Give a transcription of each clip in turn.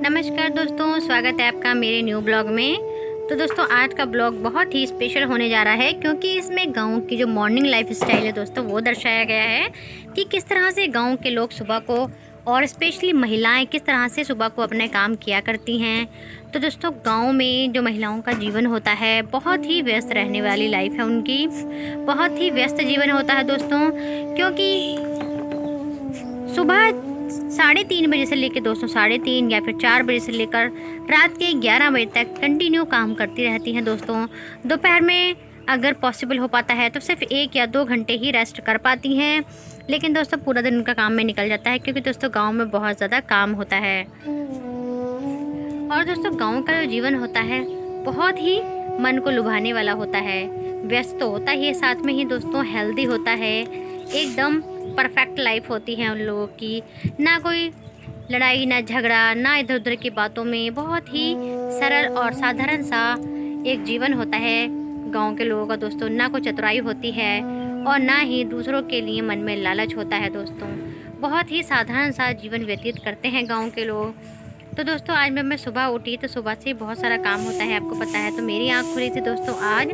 नमस्कार दोस्तों, स्वागत है आपका मेरे न्यू ब्लॉग में। तो दोस्तों आज का ब्लॉग बहुत ही स्पेशल होने जा रहा है क्योंकि इसमें गांव की जो मॉर्निंग लाइफ स्टाइल है दोस्तों वो दर्शाया गया है कि किस तरह से गांव के लोग सुबह को और स्पेशली महिलाएं किस तरह से सुबह को अपने काम किया करती हैं। तो दोस्तों गांव में जो महिलाओं का जीवन होता है बहुत ही व्यस्त रहने वाली लाइफ है उनकी, बहुत ही व्यस्त जीवन होता है दोस्तों, क्योंकि सुबह 3:30 बजे से लेकर दोस्तों 3:30 या फिर 4 बजे से लेकर रात के 11 बजे तक कंटिन्यू काम करती रहती हैं दोस्तों। दोपहर में अगर पॉसिबल हो पाता है तो सिर्फ 1 या 2 घंटे ही रेस्ट कर पाती हैं, लेकिन दोस्तों पूरा दिन उनका काम में निकल जाता है क्योंकि दोस्तों गांव में बहुत ज़्यादा काम होता है। और दोस्तों गांव का जो जीवन होता है बहुत ही मन को लुभाने वाला होता है। व्यस्त तो होता ही है, साथ में ही दोस्तों हेल्दी होता है, एकदम परफेक्ट लाइफ होती है उन लोगों की। ना कोई लड़ाई, ना झगड़ा, ना इधर उधर की बातों में, बहुत ही सरल और साधारण सा एक जीवन होता है गांव के लोगों का दोस्तों। ना कोई चतुराई होती है और ना ही दूसरों के लिए मन में लालच होता है दोस्तों। बहुत ही साधारण सा जीवन व्यतीत करते हैं गाँव के लोग। तो दोस्तों आज मैं सुबह उठी तो सुबह से बहुत सारा काम होता है, आपको पता है। तो मेरी आँख खुली थी दोस्तों आज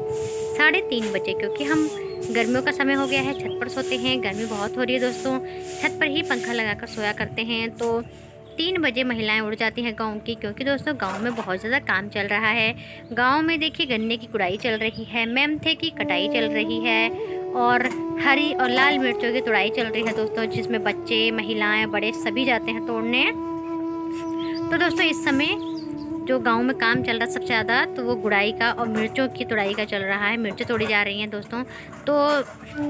3:30 बजे, क्योंकि हम गर्मियों का समय हो गया है, छत पर सोते हैं, गर्मी बहुत हो रही है दोस्तों, छत पर ही पंखा लगाकर सोया करते हैं। तो 3 बजे महिलाएं उठ जाती हैं गांव की, क्योंकि दोस्तों गांव में बहुत ज़्यादा काम चल रहा है। गांव में देखिए गन्ने की कुड़ाई चल रही है, मेमथे की कटाई चल रही है और हरी और लाल मिर्चों की तुड़ाई चल रही है दोस्तों, जिसमें बच्चे, महिलाएँ, बड़े सभी जाते हैं तोड़ने। तो दोस्तों इस समय जो गांव में काम चल रहा है सबसे ज़्यादा तो वो गुड़ाई का और मिर्चों की तुड़ाई का चल रहा है। मिर्चें तोड़ी जा रही हैं दोस्तों। तो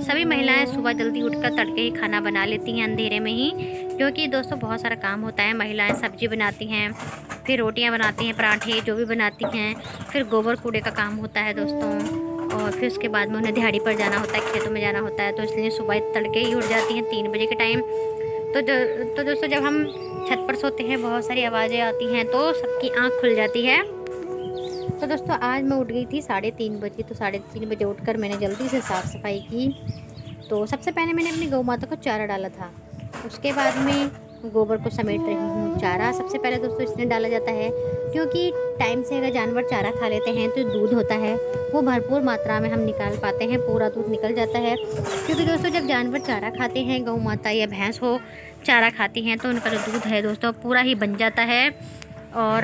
सभी महिलाएं सुबह जल्दी उठकर तड़के ही खाना बना लेती हैं अंधेरे में ही, क्योंकि दोस्तों बहुत सारा काम होता है। महिलाएं सब्जी बनाती हैं, फिर रोटियां बनाती हैं, पराठे जो भी बनाती हैं, फिर गोबर कूड़े का काम होता है दोस्तों, और फिर उसके बाद में उन्हें दिहाड़ी पर जाना होता है, खेतों में जाना होता है। तो इसलिए सुबह तड़के ही उठ जाती हैं 3 बजे के टाइम। तो दोस्तों जब हम छत पर सोते हैं बहुत सारी आवाज़ें आती हैं तो सबकी आंख खुल जाती है। तो दोस्तों आज मैं उठ गई थी 3:30 बजे। तो 3:30 बजे उठकर मैंने जल्दी से साफ़ सफाई की। तो सबसे पहले मैंने अपनी गौ माता को चारा डाला था, उसके बाद में गोबर को समेट रही हूँ। चारा सबसे पहले दोस्तों इसलिए डाला जाता है क्योंकि टाइम से अगर जानवर चारा खा लेते हैं तो दूध होता है वो भरपूर मात्रा में हम निकाल पाते हैं, पूरा दूध निकल जाता है। क्योंकि दोस्तों जब जानवर चारा खाते हैं, गौ माता या भैंस हो चारा खाती हैं, तो उनका जो दूध है दोस्तों पूरा ही बन जाता है। और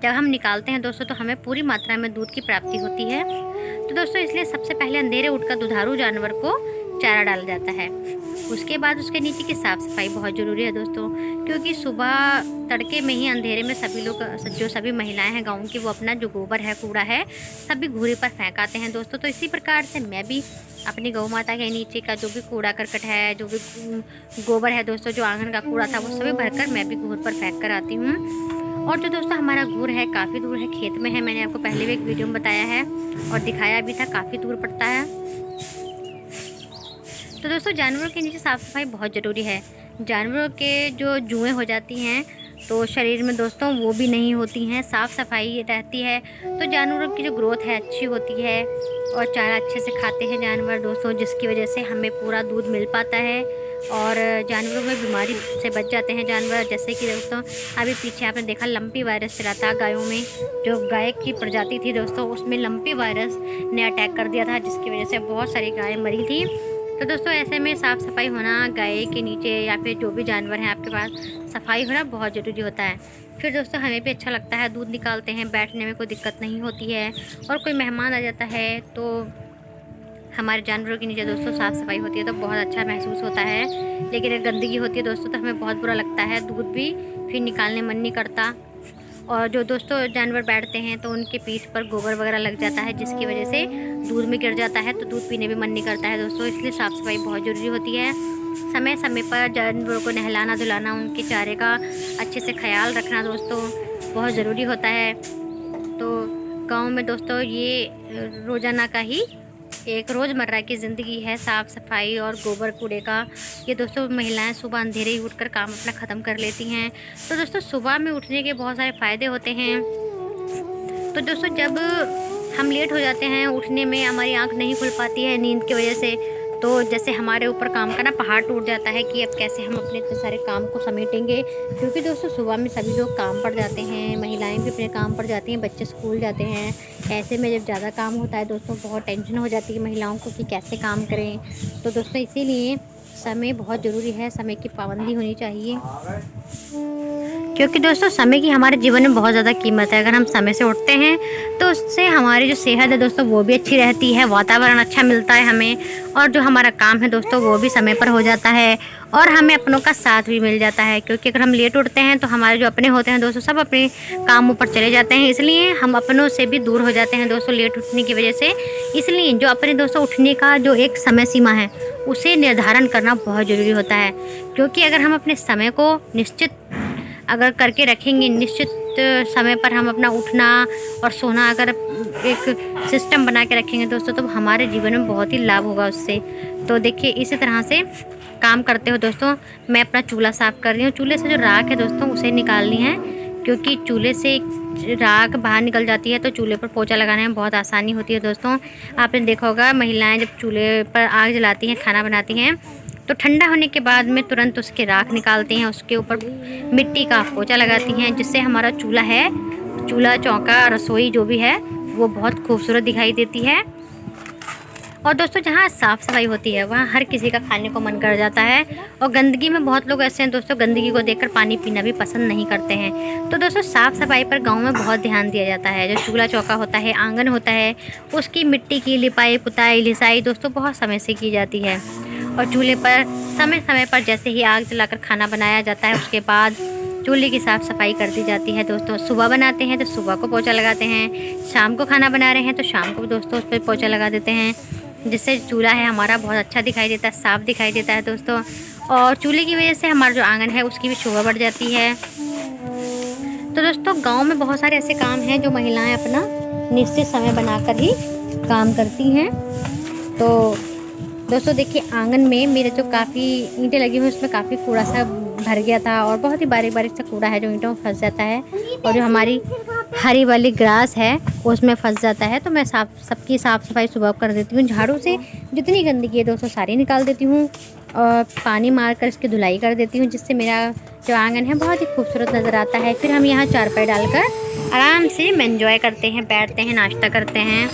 जब हम निकालते हैं दोस्तों तो हमें पूरी मात्रा में दूध की प्राप्ति होती है। तो दोस्तों इसलिए सबसे पहले अंधेरे उठकर दुधारू जानवर को चारा डाला जाता है। उसके बाद उसके नीचे की साफ़ सफाई बहुत ज़रूरी है दोस्तों, क्योंकि सुबह तड़के में ही अंधेरे में सभी लोग, जो सभी महिलाएं हैं गाँव की, वो अपना जो गोबर है, कूड़ा है, सभी घूरे पर फेंक आते हैं दोस्तों। तो इसी प्रकार से मैं भी अपनी गौ माता के नीचे का जो भी कूड़ा करकट है, जो भी गोबर है दोस्तों, जो आंगन का कूड़ा था, वो सभी भरकर मैं भी घूर पर फेंक कर आती हूँ। और जो दोस्तों हमारा घूर है काफ़ी दूर है, खेत में है, मैंने आपको पहले भी एक वीडियो में बताया है और दिखाया भी था, काफ़ी दूर पड़ता है। तो दोस्तों जानवरों के नीचे साफ़ सफाई बहुत ज़रूरी है। जानवरों के जो जुएँ हो जाती हैं तो शरीर में दोस्तों वो भी नहीं होती हैं, साफ़ सफाई रहती है तो जानवरों की जो ग्रोथ है अच्छी होती है और चारा अच्छे से खाते हैं जानवर दोस्तों, जिसकी वजह से हमें पूरा दूध मिल पाता है और जानवरों में बीमारी से बच जाते हैं जानवर। जैसे कि दोस्तों अभी पीछे आपने देखा लंपी वायरस चला था गायों में, जो गाय की प्रजाति थी दोस्तों उसमें लंपी वायरस ने अटैक कर दिया था, जिसकी वजह से बहुत सारी गायें मरी थी। तो दोस्तों ऐसे में साफ़ सफाई होना, गाय के नीचे या फिर जो भी जानवर हैं आपके पास, सफाई होना बहुत ज़रूरी होता है। फिर दोस्तों हमें भी अच्छा लगता है, दूध निकालते हैं, बैठने में कोई दिक्कत नहीं होती है। और कोई मेहमान आ जाता है तो हमारे जानवरों के नीचे दोस्तों साफ़ सफाई होती है तो बहुत अच्छा महसूस होता है। लेकिन अगर गंदगी होती है दोस्तों तो हमें बहुत बुरा लगता है, दूध भी फिर निकालने मन नहीं करता। और जो दोस्तों जानवर बैठते हैं तो उनके पीठ पर गोबर वगैरह लग जाता है, जिसकी वजह से दूध में गिर जाता है तो दूध पीने भी मन नहीं करता है दोस्तों। इसलिए साफ़ सफाई बहुत ज़रूरी होती है। समय समय पर जानवरों को नहलाना धुलाना, उनके चारे का अच्छे से ख्याल रखना दोस्तों बहुत ज़रूरी होता है। तो गाँव में दोस्तों ये रोज़ाना का ही एक रोज़मर्रा की ज़िंदगी है, साफ़ सफाई और गोबर कूड़े का। ये दोस्तों महिलाएं सुबह अंधेरे ही उठकर काम अपना ख़त्म कर लेती हैं। तो दोस्तों सुबह में उठने के बहुत सारे फ़ायदे होते हैं। तो दोस्तों जब हम लेट हो जाते हैं उठने में, हमारी आंख नहीं खुल पाती है नींद की वजह से, तो जैसे हमारे ऊपर काम का ना पहाड़ टूट जाता है कि अब कैसे हम अपने इतने सारे काम को समेटेंगे, क्योंकि दोस्तों सुबह में सभी लोग काम पर जाते हैं, महिलाएं भी अपने काम पर जाती हैं, बच्चे स्कूल जाते हैं। ऐसे में जब ज़्यादा काम होता है दोस्तों बहुत टेंशन हो जाती है महिलाओं को कि कैसे काम करें। तो दोस्तों इसीलिए समय बहुत ज़रूरी है, समय की पाबंदी होनी चाहिए, क्योंकि दोस्तों समय की हमारे जीवन में बहुत ज़्यादा कीमत है। अगर हम समय से उठते हैं तो उससे हमारी जो सेहत है दोस्तों वो भी अच्छी रहती है, वातावरण अच्छा मिलता है हमें, और जो हमारा काम है दोस्तों वो भी समय पर हो जाता है और हमें अपनों का साथ भी मिल जाता है। क्योंकि अगर हम लेट उठते हैं तो हमारे जो अपने होते हैं दोस्तों सब अपने कामों पर चले जाते हैं, इसलिए हम अपनों से भी दूर हो जाते हैं दोस्तों लेट उठने की वजह से। इसलिए जो अपने दोस्तों उठने का जो एक समय सीमा है उसे निर्धारण करना बहुत ज़रूरी होता है, क्योंकि अगर हम अपने समय को निश्चित अगर करके रखेंगे, निश्चित समय पर हम अपना उठना और सोना अगर एक सिस्टम बना के रखेंगे दोस्तों तो हमारे जीवन में बहुत ही लाभ होगा उससे। तो देखिए इसी तरह से काम करते हो दोस्तों। मैं अपना चूल्हा साफ़ कर रही हूँ। चूल्हे से जो राख है दोस्तों उसे निकालनी है, क्योंकि चूल्हे से राख बाहर निकल जाती है तो चूल्हे पर पोछा लगाने में बहुत आसानी होती है दोस्तों। आपने देखा होगा महिलाएं जब चूल्हे पर आग जलाती हैं, खाना बनाती हैं, तो ठंडा होने के बाद में तुरंत उसके राख निकालती हैं, उसके ऊपर मिट्टी का पोछा लगाती हैं, जिससे हमारा चूल्हा है, चूल्हा चौका रसोई जो भी है वो बहुत खूबसूरत दिखाई देती है। और दोस्तों जहाँ साफ़ सफाई होती है वहाँ हर किसी का खाने को मन कर जाता है। और गंदगी में बहुत लोग ऐसे हैं दोस्तों, गंदगी को देखकर पानी पीना भी पसंद नहीं करते हैं। तो दोस्तों साफ़ सफाई पर गांव में बहुत ध्यान दिया जाता है। जो चूल्हा चौका होता है, आंगन होता है, उसकी मिट्टी की लिपाई पुताई लिसाई दोस्तों बहुत समय से की जाती है। और चूल्हे पर समय समय पर जैसे ही आग जलाकर खाना बनाया जाता है उसके बाद चूल्हे की साफ़ सफाई कर दी जाती है दोस्तों। सुबह बनाते हैं तो सुबह को पोछा लगाते हैं, शाम को खाना बना रहे हैं तो शाम को दोस्तों उस पर पोछा लगा देते हैं, जिससे चूल्हा है हमारा बहुत अच्छा दिखाई देता है, साफ़ दिखाई देता है दोस्तों। और चूल्हे की वजह से हमारा जो आंगन है उसकी भी शोभा बढ़ जाती है। तो दोस्तों गांव में बहुत सारे ऐसे काम हैं जो महिलाएं अपना निश्चित समय बनाकर ही काम करती हैं। तो दोस्तों देखिए आंगन में मेरे जो काफ़ी ईंटें लगी हुई उसमें काफ़ी कूड़ा सा भर गया था, और बहुत ही बारीक बारीक सा कूड़ा है जो ईंटों में फंस जाता है, और जो हमारी हरी वाली ग्रास है उसमें फंस जाता है। तो मैं सबकी साफ़ सफाई सुबह कर देती हूँ, झाड़ू से जितनी गंदगी है दोस्तों सारी निकाल देती हूँ और पानी मार कर इसकी धुलाई कर देती हूँ, जिससे मेरा जो आंगन है बहुत ही खूबसूरत नज़र आता है। फिर हम यहाँ चारपाई डालकर आराम से एंजॉय करते हैं, बैठते हैं, नाश्ता करते हैं।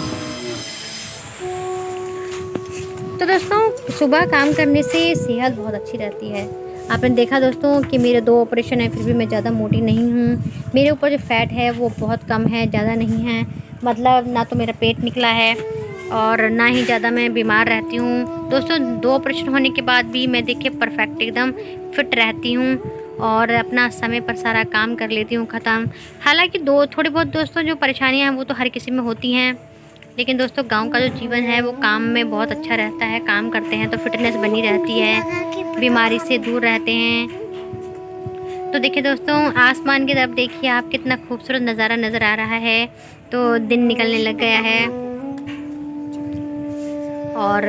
तो दोस्तों सुबह काम करने से सेहत बहुत अच्छी रहती है। आपने देखा दोस्तों कि मेरे 2 ऑपरेशन है फिर भी मैं ज़्यादा मोटी नहीं हूँ। मेरे ऊपर जो फैट है वो बहुत कम है, ज़्यादा नहीं है। मतलब ना तो मेरा पेट निकला है और ना ही ज़्यादा मैं बीमार रहती हूँ दोस्तों। 2 ऑपरेशन होने के बाद भी मैं देखिए परफेक्ट एकदम फिट रहती हूँ और अपना समय पर सारा काम कर लेती हूँ ख़त्म। हालांकि थोड़ी बहुत दोस्तों जो परेशानियाँ हैं वो तो हर किसी में होती हैं, लेकिन दोस्तों गांव का जो जीवन है वो काम में बहुत अच्छा रहता है। काम करते हैं तो फिटनेस बनी रहती है, बीमारी से दूर रहते हैं। तो देखिए दोस्तों आसमान की तरफ देखिए आप, कितना खूबसूरत नज़ारा नज़र आ रहा है। तो दिन निकलने लग गया है और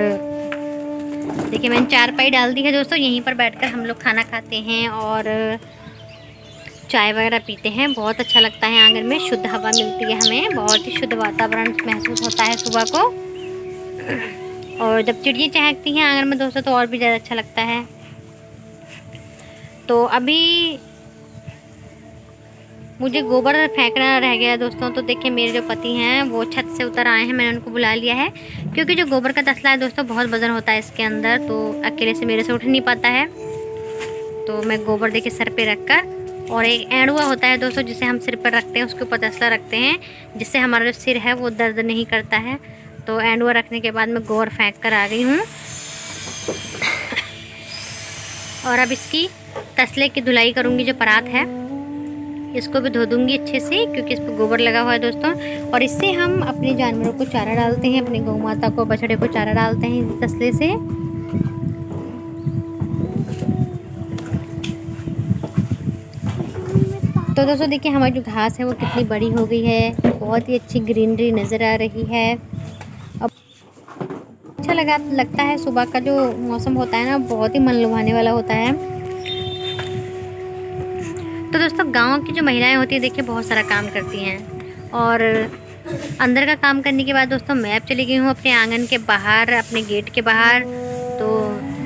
देखिए मैंने चारपाई डाल दी है दोस्तों, यहीं पर बैठकर हम लोग खाना खाते हैं और चाय वगैरह पीते हैं। बहुत अच्छा लगता है, आंगन में शुद्ध हवा मिलती है हमें, बहुत ही शुद्ध वातावरण महसूस होता है सुबह को। और जब चिड़िया चहकती हैं आंगन में दोस्तों तो और भी ज़्यादा अच्छा लगता है। तो अभी मुझे गोबर फेंकना रह गया दोस्तों। तो देखिए मेरे जो पति हैं वो छत से उतर आए हैं, मैंने उनको बुला लिया है, क्योंकि जो गोबर का तसला है दोस्तों बहुत वजन होता है इसके अंदर, तो अकेले से मेरे से उठ नहीं पाता है। तो मैं गोबर देखिए सर पे रख कर, और एक एंडुआ होता है दोस्तों जिसे हम सिर पर रखते हैं, उसके ऊपर तसला रखते हैं, जिससे हमारा जो सिर है वो दर्द नहीं करता है। तो एंडुआ रखने के बाद मैं गोबर फेंक कर आ गई हूँ और अब इसकी तसले की धुलाई करूँगी। जो परात है इसको भी धो दूँगी अच्छे से, क्योंकि इस पर गोबर लगा हुआ है दोस्तों। और इससे हम अपने जानवरों को चारा डालते हैं, अपनी गौ माता को, बछड़े को चारा डालते हैं इस तसले से। तो दोस्तों देखिए हमारी जो घास है वो कितनी बड़ी हो गई है, बहुत ही अच्छी ग्रीनरी नज़र आ रही है। अब अच्छा लगता है, सुबह का जो मौसम होता है ना बहुत ही मन लुभाने वाला होता है। तो दोस्तों गांव की जो महिलाएं होती हैं देखिए बहुत सारा काम करती हैं, और अंदर का काम करने के बाद दोस्तों मैं अब चली गई हूँ अपने आंगन के बाहर, अपने गेट के बाहर,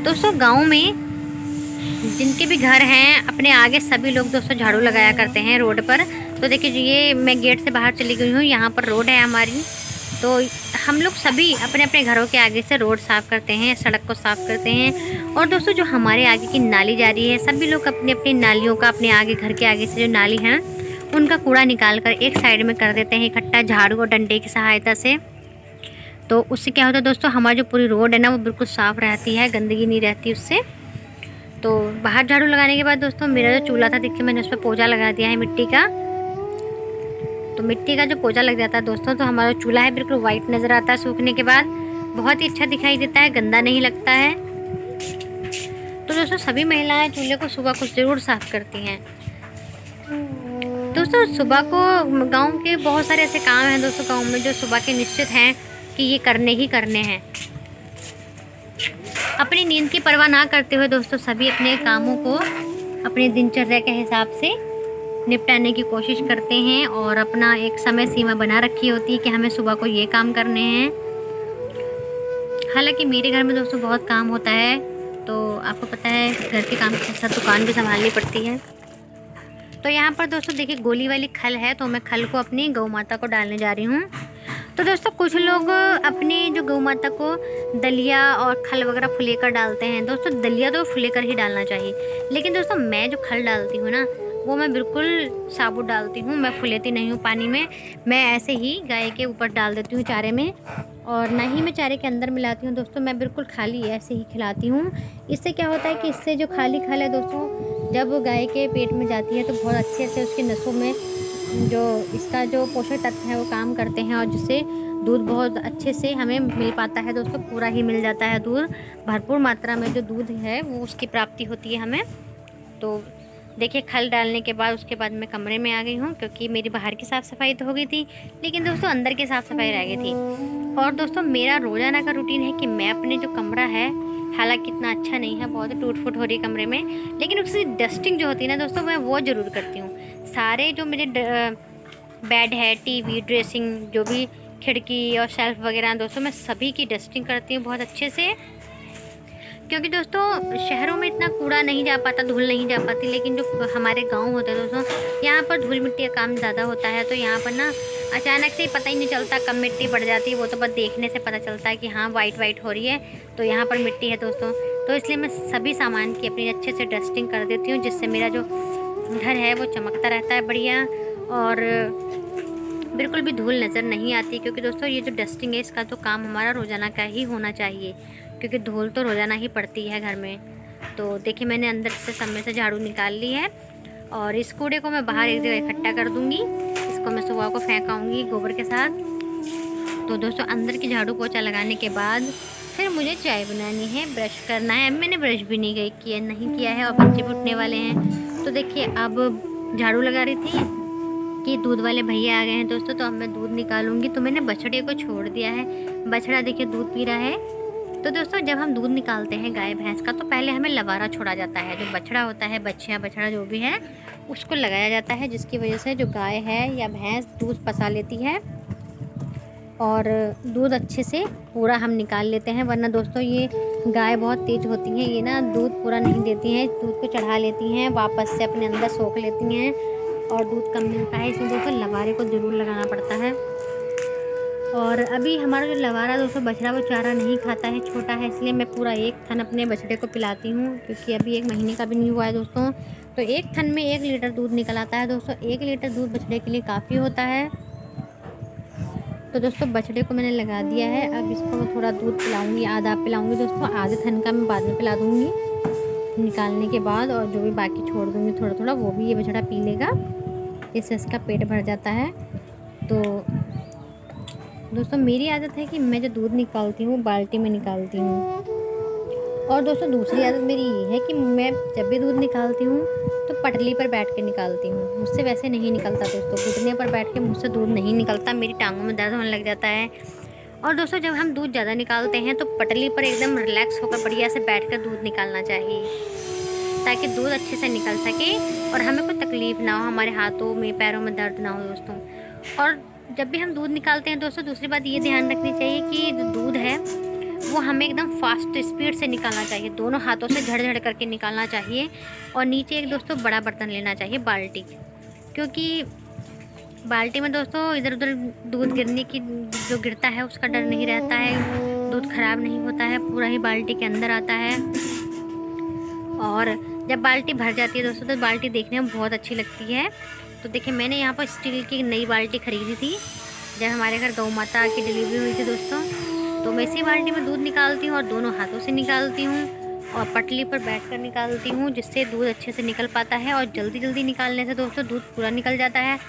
दोस्तों गांव में जिनके भी घर हैं अपने आगे सभी लोग दोस्तों झाड़ू लगाया करते हैं रोड पर। तो देखिए ये मैं गेट से बाहर चली गई हूँ, यहाँ पर रोड है हमारी, तो हम लोग सभी अपने अपने घरों के आगे से रोड साफ़ करते हैं, सड़क को साफ़ करते हैं। और दोस्तों जो हमारे आगे की नाली जा रही है, सभी लोग अपनी अपनी नालियों का, अपने आगे घर के आगे से जो नाली है उनका कूड़ा निकाल कर एक साइड में कर देते हैं इकट्ठा झाड़ू और डंडे की सहायता से। तो उससे क्या होता है दोस्तों, हमारी जो पूरी रोड है ना वो बिल्कुल साफ़ रहती है, गंदगी नहीं रहती उससे। तो बाहर झाड़ू लगाने के बाद दोस्तों मेरा जो चूल्हा था, देखिए मैंने उस पर पोछा लगा दिया है मिट्टी का। तो मिट्टी का जो पोछा लग जाता है दोस्तों तो हमारा चूल्हा है बिल्कुल वाइट नज़र आता है सूखने के बाद, बहुत ही अच्छा दिखाई देता है, गंदा नहीं लगता है। तो दोस्तों सभी महिलाएं चूल्हे को सुबह को ज़रूर साफ़ करती हैं। दोस्तों सुबह को गांव के बहुत सारे ऐसे काम हैं दोस्तों गांव में जो सुबह के निश्चित हैं कि ये करने ही करने हैं। अपनी नींद की परवाह ना करते हुए दोस्तों सभी अपने कामों को अपने दिनचर्या के हिसाब से निपटाने की कोशिश करते हैं और अपना एक समय सीमा बना रखी होती है कि हमें सुबह को ये काम करने हैं। हालांकि मेरे घर में दोस्तों बहुत काम होता है, तो आपको पता है घर के काम के साथ दुकान भी संभालनी पड़ती है। तो यहाँ पर दोस्तों देखिए गोली वाली खल है, तो मैं खल को अपनी गौ माता को डालने जा रही हूँ। तो दोस्तों कुछ लोग अपनी जो गौ माता को दलिया और खल वगैरह फुलेकर डालते हैं। दोस्तों दलिया तो फुलेकर ही डालना चाहिए, लेकिन दोस्तों मैं जो खल डालती हूँ ना वो मैं बिल्कुल साबुत डालती हूँ, मैं फुलेती नहीं हूँ पानी में, मैं ऐसे ही गाय के ऊपर डाल देती हूँ चारे में, और ना ही मैं चारे के अंदर मिलाती हूँ दोस्तों, मैं बिल्कुल खाली ऐसे ही खिलाती हूँ। इससे क्या होता है कि इससे जो खाली खल है दोस्तों जब गाय के पेट में जाती है तो बहुत अच्छे से उसकी नसों में जो इसका जो पोषक तत्व है वो काम करते हैं, और जिससे दूध बहुत अच्छे से हमें मिल पाता है दोस्तों, पूरा ही मिल जाता है दूध, भरपूर मात्रा में जो दूध है वो उसकी प्राप्ति होती है हमें। तो देखिए खल डालने के बाद उसके बाद मैं कमरे में आ गई हूँ, क्योंकि मेरी बाहर की साफ़ सफाई तो हो गई थी, लेकिन दोस्तों अंदर की साफ़ सफाई रह गई थी। और दोस्तों मेरा रोज़ाना का रूटीन है कि मैं अपने जो कमरा है, हालांकि इतना अच्छा नहीं है, बहुत टूट फूट हो रही है कमरे में, लेकिन उसकी डस्टिंग जो होती है ना दोस्तों मैं वो ज़रूर करती हूँ। सारे जो मेरे बेड है, टीवी, ड्रेसिंग, जो भी खिड़की और शेल्फ वगैरह दोस्तों मैं सभी की डस्टिंग करती हूँ बहुत अच्छे से, क्योंकि दोस्तों शहरों में इतना कूड़ा नहीं जा पाता, धूल नहीं जा पाती, लेकिन जो हमारे गांव होते हैं दोस्तों यहाँ पर धूल मिट्टी का काम ज़्यादा होता है। तो यहाँ पर ना अचानक से पता ही नहीं चलता कब मिट्टी बढ़ जाती है, वो तो बस देखने से पता चलता है कि हाँ वाइट वाइट हो रही है तो यहाँ पर मिट्टी है दोस्तों। तो इसलिए मैं सभी सामान की अपनी अच्छे से डस्टिंग कर देती हूँ, जिससे मेरा जो घर है वो चमकता रहता है बढ़िया, और बिल्कुल भी धूल नज़र नहीं आती। क्योंकि दोस्तों ये जो डस्टिंग है इसका तो काम हमारा रोज़ाना का ही होना चाहिए, क्योंकि धूल तो रोज़ाना ही पड़ती है घर में। तो देखिए मैंने अंदर से समय से झाड़ू निकाल ली है, और इस कूड़े को मैं बाहर एक जगह इकट्ठा कर दूँगी, इसको मैं सुबह को फेंकाऊँगी गोबर के साथ। तो दोस्तों अंदर की झाड़ू पोछा लगाने के बाद फिर मुझे चाय बनानी है, ब्रश करना है। मैंने ब्रश भी नहीं किया है, और बच्चे भी उठने वाले हैं। तो देखिए अब झाड़ू लगा रही थी कि दूध वाले भैया आ गए हैं दोस्तों, तो अब मैं दूध निकालूंगी। तो मैंने बछड़े को छोड़ दिया है, बछड़ा देखिए दूध पी रहा है। तो दोस्तों जब हम दूध निकालते हैं गाय भैंस का तो पहले हमें लवारा छोड़ा जाता है, जो बछड़ा होता है, बच्चियाँ बछड़ा जो भी है उसको लगाया जाता है, जिसकी वजह से जो गाय है या भैंस दूध पसा लेती है और दूध अच्छे से पूरा हम निकाल लेते हैं। वरना दोस्तों ये गाय बहुत तेज़ होती हैं, ये ना दूध पूरा नहीं देती हैं, दूध को चढ़ा लेती हैं, वापस से अपने अंदर सोख लेती हैं और दूध कम मिलता है। इसलिए दोस्तों लवारे को ज़रूर लगाना पड़ता है। और अभी हमारा जो लवारा दोस्तों बछड़ा वो चारा नहीं खाता है, छोटा है, इसलिए मैं पूरा एक थन अपने बछड़े को पिलाती हूँ, क्योंकि अभी 1 महीने का भी नहीं हुआ है दोस्तों। तो एक थन में 1 लीटर दूध निकल आता है दोस्तों। 1 लीटर दूध बछड़े के लिए काफ़ी होता है। तो दोस्तों बछड़े को मैंने लगा दिया है, अब इसको मैं थोड़ा दूध पिलाऊंगी, आधा पिलाऊंगी दोस्तों, आधे थन का मैं बाद में पिला दूंगी निकालने के बाद, और जो भी बाकी छोड़ दूंगी थोड़ा थोड़ा, वो भी ये बछड़ा पी लेगा, इससे इसका पेट भर जाता है। तो दोस्तों मेरी आदत है कि मैं जो दूध निकालती हूँ बाल्टी में निकालती हूँ। और दोस्तों दूसरी आदत मेरी ये है कि मैं जब भी दूध निकालती हूँ तो पटली पर बैठ के निकालती हूँ, मुझसे वैसे नहीं निकलता दोस्तों, घुटने पर बैठ के मुझसे दूध नहीं निकलता, मेरी टांगों में दर्द होने लग जाता है। और दोस्तों जब हम दूध ज़्यादा निकालते हैं तो पटली पर एकदम रिलैक्स होकर बढ़िया से बैठ कर दूध निकालना चाहिए, ताकि दूध अच्छे से निकल सके और हमें कोई तकलीफ़ ना हो, हमारे हाथों में पैरों में दर्द ना हो दोस्तों। और जब भी हम दूध निकालते हैं दोस्तों दूसरी बात ये ध्यान रखनी चाहिए कि जो दूध है वो हमें एकदम फास्ट स्पीड से निकालना चाहिए, दोनों हाथों से झड़ झड़ करके निकालना चाहिए। और नीचे एक दोस्तों बड़ा बर्तन लेना चाहिए, बाल्टी, क्योंकि बाल्टी में दोस्तों इधर उधर दूध गिरने की, जो गिरता है उसका डर नहीं रहता है, दूध खराब नहीं होता है, पूरा ही बाल्टी के अंदर आता है। और जब बाल्टी भर जाती है दोस्तों तो बाल्टी देखने में बहुत अच्छी लगती है। तो देखिए मैंने यहाँ पर स्टील की नई बाल्टी खरीदी थी जब हमारे घर गौ माता की डिलीवरी हुई थी दोस्तों। तो मैं इसी बाल्टी में दूध निकालती हूँ और दोनों हाथों से निकालती हूँ और पटली पर बैठकर निकालती हूँ, जिससे दूध अच्छे से निकल पाता है। और जल्दी जल्दी निकालने से दोस्तों दूध पूरा निकल जाता है,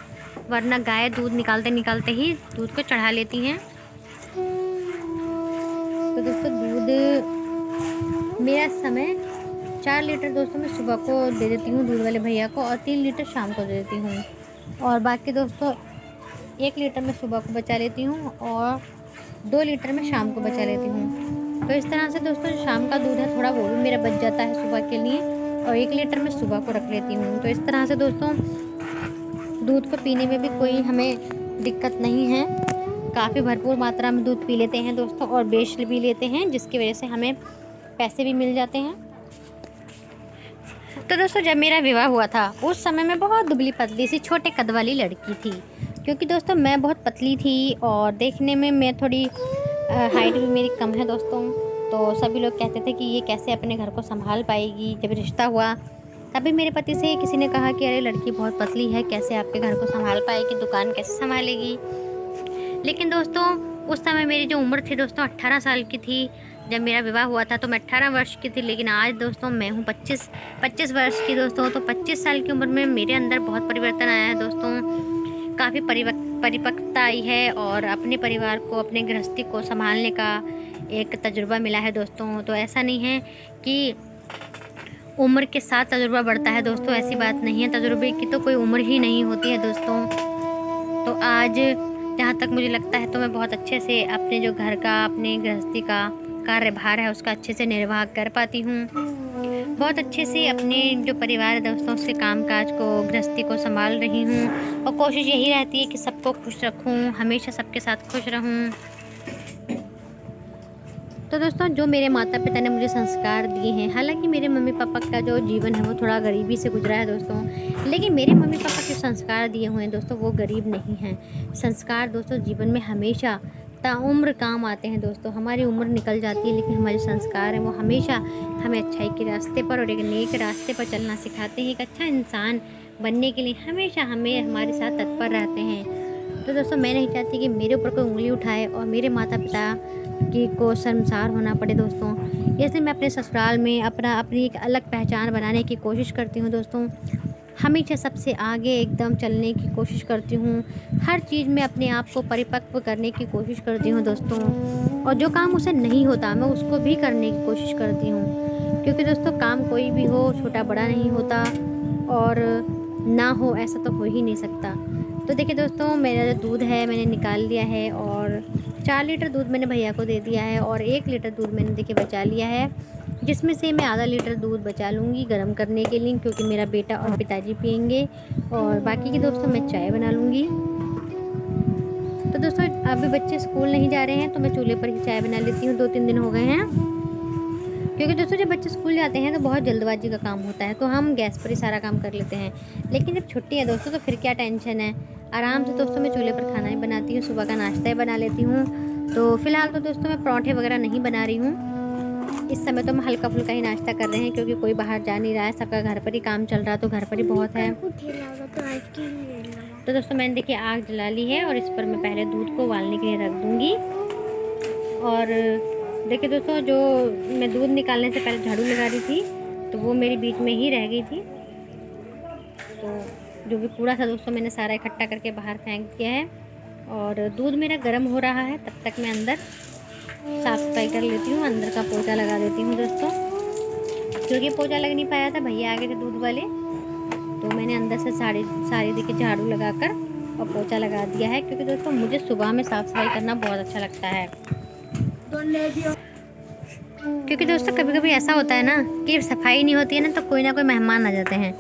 वरना गाय दूध निकालते निकालते ही दूध को चढ़ा लेती हैं। तो दोस्तों दूध मेरा समय 4 लीटर दोस्तों मैं सुबह को दे देती हूँ दूध वाले भैया को, और 3 लीटर शाम को दे देती हूँ, और बाकी दोस्तों 1 लीटर मैं सुबह को बचा लेती हूँ और 2 लीटर मैं शाम को बचा लेती हूँ। तो इस तरह से दोस्तों शाम का दूध है थोड़ा वो भी मेरा बच जाता है सुबह के लिए, और 1 लीटर मैं सुबह को रख लेती हूँ। तो इस तरह से दोस्तों दूध को पीने में भी कोई हमें दिक्कत नहीं है, काफ़ी भरपूर मात्रा में दूध पी लेते हैं दोस्तों, और बेच भी लेते हैं, जिसकी वजह से हमें पैसे भी मिल जाते हैं। तो दोस्तों जब मेरा विवाह हुआ था उस समय मैं बहुत दुबली पतली सी छोटे कद वाली लड़की थी, क्योंकि दोस्तों मैं बहुत पतली थी और देखने में मैं थोड़ी हाइट भी मेरी कम है दोस्तों। तो सभी लोग कहते थे कि ये कैसे अपने घर को संभाल पाएगी। जब रिश्ता हुआ तभी मेरे पति से किसी ने कहा कि अरे लड़की बहुत पतली है, कैसे आपके घर को संभाल पाएगी, दुकान कैसे संभालेगी। लेकिन दोस्तों उस समय मेरी जो उम्र थी दोस्तों 18 साल की थी। जब मेरा विवाह हुआ था तो मैं 18 वर्ष की थी, लेकिन आज दोस्तों मैं हूँ 25 वर्ष की दोस्तों। तो 25 साल की उम्र में मेरे अंदर बहुत परिवर्तन आया है दोस्तों, काफ़ी परिपक्वता आई है, और अपने परिवार को, अपने गृहस्थी को संभालने का एक तजुर्बा मिला है दोस्तों। तो ऐसा नहीं है कि उम्र के साथ तजुर्बा बढ़ता है दोस्तों, ऐसी बात नहीं है, तजुर्बे की तो कोई उम्र ही नहीं होती है दोस्तों। तो आज जहाँ तक मुझे लगता है तो मैं बहुत अच्छे से अपने जो घर का, अपने गृहस्थी का कार्यभार है उसका अच्छे से निर्वाह कर पाती हूँ। बहुत अच्छे से अपने जो परिवार है दोस्तों उसके कामकाज को, गृहस्थी को संभाल रही हूँ, और कोशिश यही रहती है कि सबको खुश रखूँ, हमेशा सबके साथ खुश रहूँ। तो दोस्तों जो मेरे माता पिता ने मुझे संस्कार दिए हैं, हालांकि मेरे मम्मी पापा का जो जीवन है वो थोड़ा गरीबी से गुजरा है दोस्तों, लेकिन मेरे मम्मी पापा जो संस्कार दिए हुए हैं दोस्तों वो गरीब नहीं हैं। संस्कार दोस्तों जीवन में हमेशा ताउम्र काम आते हैं दोस्तों। हमारी उम्र निकल जाती है लेकिन हमारे संस्कार हैं वो हमेशा हमें अच्छाई के रास्ते पर और एक नेक रास्ते पर चलना सिखाते हैं। एक अच्छा इंसान बनने के लिए हमेशा हमें हमारे साथ तत्पर रहते हैं। तो दोस्तों मैं नहीं चाहती कि मेरे ऊपर कोई उंगली उठाए और मेरे माता पिता की को शर्मसार होना पड़े दोस्तों। इसलिए मैं अपने ससुराल में अपनी एक अलग पहचान बनाने की कोशिश करती हूँ दोस्तों। हमेशा सबसे आगे एकदम चलने की कोशिश करती हूँ, हर चीज़ में अपने आप को परिपक्व करने की कोशिश करती हूँ दोस्तों। और जो काम मुझसे नहीं होता मैं उसको भी करने की कोशिश करती हूँ, क्योंकि दोस्तों काम कोई भी हो, छोटा बड़ा नहीं होता, और ना हो ऐसा तो हो ही नहीं सकता। तो देखिए दोस्तों मेरा जो दूध है मैंने निकाल लिया है, और 4 लीटर दूध मैंने भैया को दे दिया है, और 1 लीटर दूध मैंने देखिए बचा लिया है, जिसमें से मैं आधा लीटर दूध बचा लूँगी गर्म करने के लिए, क्योंकि मेरा बेटा और पिताजी पियेंगे, और बाकी की दोस्तों मैं चाय बना लूँगी। तो दोस्तों अभी बच्चे स्कूल नहीं जा रहे हैं तो मैं चूल्हे पर ही चाय बना लेती हूँ, 2-3 दिन हो गए हैं, क्योंकि दोस्तों जब बच्चे स्कूल जाते हैं तो बहुत जल्दबाजी का काम होता है, तो हम गैस पर ही सारा काम कर लेते हैं। लेकिन जब छुट्टी है दोस्तों तो फिर क्या टेंशन है, आराम से दोस्तों मैं चूल्हे पर खाना ही बनाती हूँ, सुबह का नाश्ता ही बना लेती हूँ। तो फिलहाल तो दोस्तों मैं पराठे वगैरह नहीं बना रही हूँ, इस समय तो हम हल्का फुल्का ही नाश्ता कर रहे हैं, क्योंकि कोई बाहर जा नहीं रहा है, सबका घर पर ही काम चल रहा है, तो घर पर ही बहुत है। तो दोस्तों मैंने देखिए आग जला ली है, और इस पर मैं पहले दूध को उबालने के लिए रख दूँगी। और देखिए दोस्तों जो मैं दूध निकालने से पहले झाड़ू लगा रही थी तो वो मेरी बीच में ही रह गई थी, तो जो भी कूड़ा था दोस्तों मैंने सारा इकट्ठा करके बाहर फेंक दिया है। और दूध मेरा गर्म हो रहा है, तब तक मैं अंदर साफ़ सफाई कर लेती हूँ, अंदर का पोछा लगा देती हूँ दोस्तों, क्योंकि पोछा लग नहीं पाया था, भैया आ गए थे दूध वाले, तो मैंने अंदर से सारी देखिए झाड़ू लगाकर और पोछा लगा दिया है, क्योंकि दोस्तों मुझे सुबह में साफ़ सफाई करना बहुत अच्छा लगता है। क्योंकि दोस्तों कभी कभी ऐसा होता है ना कि सफाई नहीं होती है ना तो कोई ना कोई मेहमान आ जाते हैं,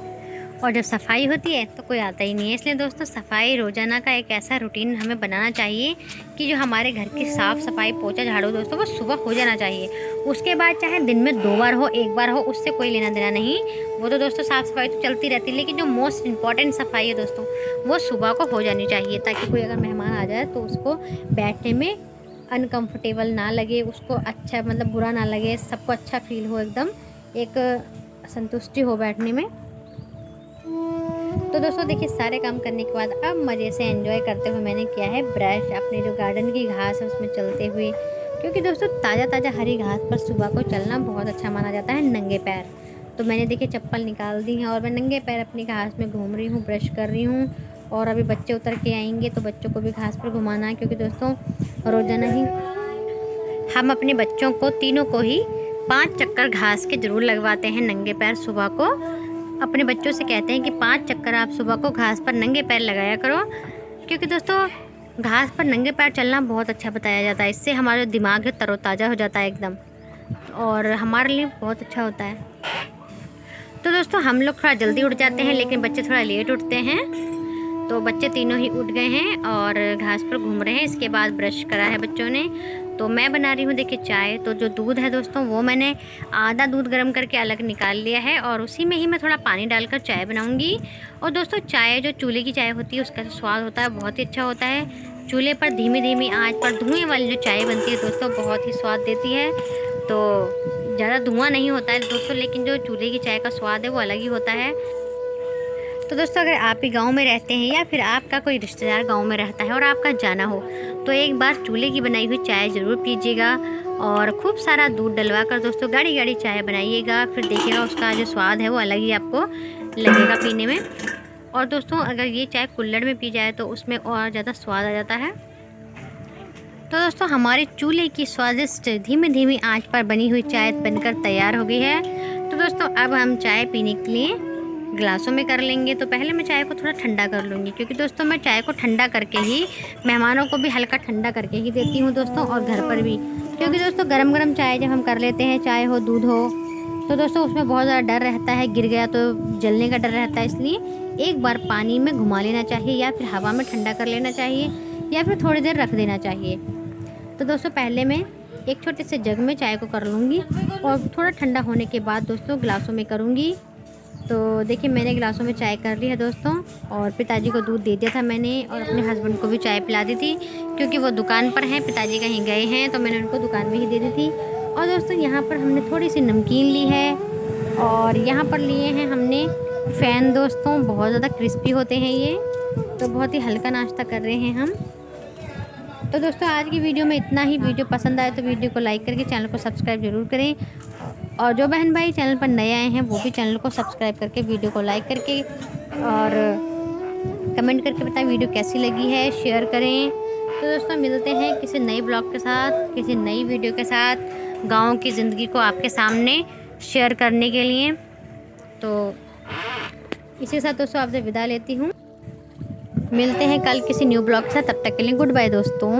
और जब सफाई होती है तो कोई आता ही नहीं है। इसलिए दोस्तों सफाई रोज़ाना का एक ऐसा रूटीन हमें बनाना चाहिए कि जो हमारे घर की साफ़ सफाई पोछा झाड़ू दोस्तों वो सुबह हो जाना चाहिए। उसके बाद चाहे दिन में 2 बार हो 1 बार हो, उससे कोई लेना देना नहीं। वो तो दोस्तों साफ़ सफाई तो चलती रहती है, लेकिन जो मोस्ट इम्पॉर्टेंट सफाई है दोस्तों वो सुबह को हो जानी चाहिए, ताकि कोई अगर मेहमान आ जाए तो उसको बैठने में अनकम्फर्टेबल ना लगे, उसको अच्छा मतलब बुरा ना लगे, सबको अच्छा फील हो, एकदम एक संतुष्टि हो बैठने में। तो दोस्तों देखिए सारे काम करने के बाद अब मज़े से एंजॉय करते हुए मैंने किया है ब्रश, अपने जो गार्डन की घास है उसमें चलते हुए, क्योंकि दोस्तों ताज़ा ताज़ा हरी घास पर सुबह को चलना बहुत अच्छा माना जाता है नंगे पैर। तो मैंने देखिए चप्पल निकाल दी है और मैं नंगे पैर अपनी घास में घूम रही हूँ, ब्रश कर रही हूँ। और अभी बच्चे उतर के आएंगे तो बच्चों को भी घास पर घुमाना है, क्योंकि दोस्तों रोज़ाना ही हम अपने बच्चों को तीनों को ही 5 चक्कर घास के ज़रूर लगवाते हैं नंगे पैर सुबह को। अपने बच्चों से कहते हैं कि 5 चक्कर आप सुबह को घास पर नंगे पैर लगाया करो, क्योंकि दोस्तों घास पर नंगे पैर चलना बहुत अच्छा बताया जाता है। इससे हमारा जो दिमाग है तरोताज़ा हो जाता है एकदम, और हमारे लिए बहुत अच्छा होता है। तो दोस्तों हम लोग थोड़ा जल्दी उठ जाते हैं, लेकिन बच्चे थोड़ा लेट उठते हैं। तो बच्चे तीनों ही उठ गए हैं और घास पर घूम रहे हैं। इसके बाद ब्रश करा है बच्चों ने, तो मैं बना रही हूँ देखिए चाय। तो जो दूध है दोस्तों वो मैंने आधा दूध गर्म करके अलग निकाल लिया है, और उसी में ही मैं थोड़ा पानी डालकर चाय बनाऊँगी। और दोस्तों चाय जो चूल्हे की चाय होती है उसका जो स्वाद होता है बहुत ही अच्छा होता है। चूल्हे पर धीमी धीमी आंच पर धुएँ वाली जो चाय बनती है दोस्तों बहुत ही स्वाद देती है। तो ज़्यादा धुआं नहीं होता है दोस्तों, लेकिन जो चूल्हे की चाय का स्वाद है वो अलग ही होता है। तो दोस्तों अगर आप भी गांव में रहते हैं या फिर आपका कोई रिश्तेदार गांव में रहता है और आपका जाना हो, तो एक बार चूल्हे की बनाई हुई चाय ज़रूर पीजिएगा, और खूब सारा दूध डलवा कर दोस्तों गाढ़ी गाढ़ी चाय बनाइएगा। फिर देखिएगा उसका जो स्वाद है वो अलग ही आपको लगेगा पीने में। और दोस्तों अगर ये चाय कुल्हड़ में पी जाए तो उसमें और ज़्यादा स्वाद आ जाता है। तो दोस्तों हमारे चूल्हे की स्वादिष्ट धीमी धीमी आंच पर बनी हुई चाय बनकर तैयार हो गई है। तो दोस्तों अब हम चाय पीने के लिए गिलासों में कर लेंगे। तो पहले मैं चाय को थोड़ा ठंडा कर लूँगी, क्योंकि दोस्तों मैं चाय को ठंडा करके ही मेहमानों को भी हल्का ठंडा करके ही देती हूँ दोस्तों, और घर पर भी। क्योंकि दोस्तों गरम गरम चाय जब हम कर लेते हैं, चाय हो दूध हो, तो दोस्तों उसमें बहुत ज़्यादा डर रहता है, गिर गया तो जलने का डर रहता है। इसलिए एक बार पानी में घुमा लेना चाहिए, या फिर हवा में ठंडा कर लेना चाहिए, या फिर थोड़ी देर रख देना चाहिए। तो दोस्तों पहले मैं एक छोटे से जग में चाय को कर लूँगी, और थोड़ा ठंडा होने के बाद दोस्तों गिलासों में करूँगी। तो देखिए मैंने गिलासों में चाय कर ली है दोस्तों, और पिताजी को दूध दे दिया था मैंने, और अपने हस्बैंड को भी चाय पिला दी थी, क्योंकि वो दुकान पर हैं, पिताजी कहीं गए हैं, तो मैंने उनको दुकान में ही दे दी थी। और दोस्तों यहाँ पर हमने थोड़ी सी नमकीन ली है, और यहाँ पर लिए हैं हमने फ़ैन दोस्तों, बहुत ज़्यादा क्रिस्पी होते हैं ये। तो बहुत ही हल्का नाश्ता कर रहे हैं हम। तो दोस्तों आज की वीडियो में इतना ही। वीडियो पसंद आए तो वीडियो को लाइक करके चैनल को सब्सक्राइब जरूर करें, और जो बहन भाई चैनल पर नए आए हैं वो भी चैनल को सब्सक्राइब करके वीडियो को लाइक करके और कमेंट करके बताएं वीडियो कैसी लगी है, शेयर करें। तो दोस्तों मिलते हैं किसी नए ब्लॉग के साथ, किसी नई वीडियो के साथ, गाँव की ज़िंदगी को आपके सामने शेयर करने के लिए। तो इसी के साथ दोस्तों आपसे विदा लेती हूँ। मिलते हैं कल किसी न्यू ब्लॉग के साथ, तब तक के लिए गुड बाय दोस्तों।